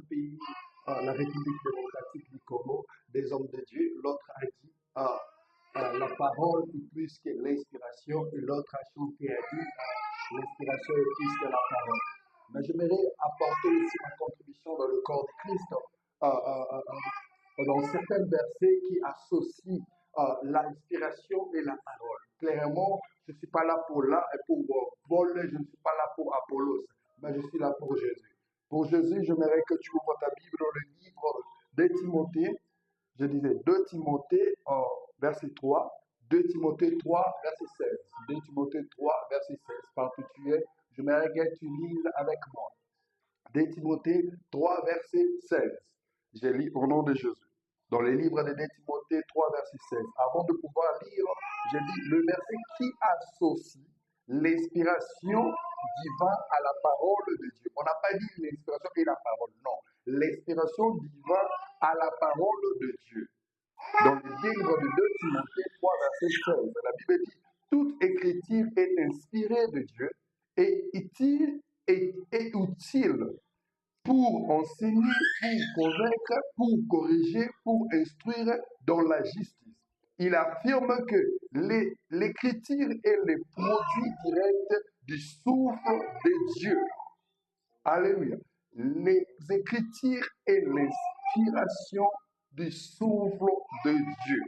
pays, la République démocratique du Congo, des hommes de Dieu. L'autre a dit la parole est plus que l'inspiration, et l'autre a chanté et a dit l'inspiration est plus que la parole. Mais j'aimerais apporter aussi ma contribution dans le corps de Christ, dans certains versets qui associent l'inspiration et la parole. Clairement, je ne suis pas là pour Paul, je ne suis pas là pour Apollos, mais je suis là pour Jésus. Pour Jésus, j'aimerais que tu ouvres ta Bible dans le livre de Timothée. Je disais 2 Timothée, verset 3. 2 Timothée 3, verset 16. 2 Timothée 3, verset 16. Partout tu es, j'aimerais que tu lises avec moi. 2 Timothée 3, verset 16. Je lis au nom de Jésus. Dans les livres de 2 Timothée 3, verset 16. Avant de pouvoir lire, j'ai dit le verset qui associe l'inspiration divine à la parole de Dieu. On n'a pas dit l'inspiration et la parole, non. L'inspiration divine à la parole de Dieu. Dans le livre de 2 Timothée 3, verset 16, la Bible dit toute écriture est inspirée de Dieu et utile pour enseigner, pour convaincre, pour corriger, pour instruire dans la justice. Il affirme que l'écriture est le produit direct du souffle de Dieu. Alléluia. Les écritures et l'inspiration du souffle de Dieu.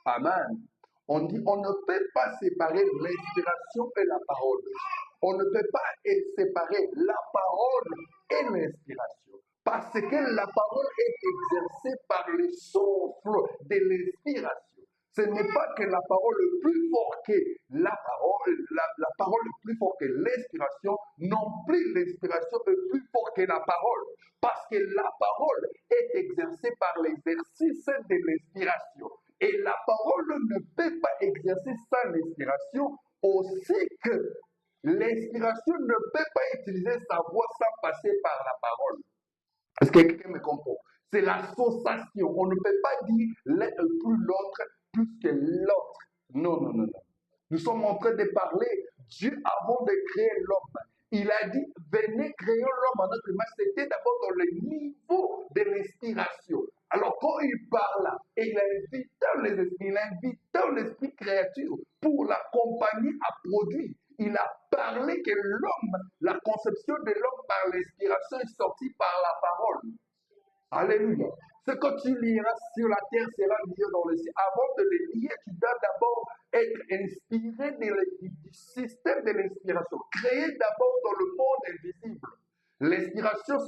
Amen. On dit, on ne peut pas séparer l'inspiration et la parole de Dieu. On ne peut pas séparer la parole et l'inspiration. Parce que la parole est exercée par le souffle de l'inspiration. Ce n'est pas que la parole est plus forte que la parole est plus forte que l'inspiration, non plus l'inspiration est plus forte que la parole. Parce que la parole est exercée par l'exercice de l'inspiration. Et la parole ne peut pas exercer sans l'inspiration, aussi que l'inspiration ne peut pas utiliser sa voix sans passer par la parole. Est-ce que quelqu'un me comprend? C'est l'association. On ne peut pas dire l'un plus l'autre plus que l'autre. Non, non, non, non. Nous sommes en train de parler Dieu avant de créer l'homme. Il a dit, venez créer l'homme à notre image. C'était d'abord dans le niveau de l'inspiration. Alors quand il parle, il invite l'esprit créature pour l'accompagner à produire. Il a parlé que l'homme, la conception de l'homme par l'inspiration est sortie par la parole. Alléluia. Ce que tu liras sur la terre sera lié dans le ciel. Avant de le lire, tu dois d'abord être inspiré du système de l'inspiration. Créé d'abord dans le monde invisible. L'inspiration,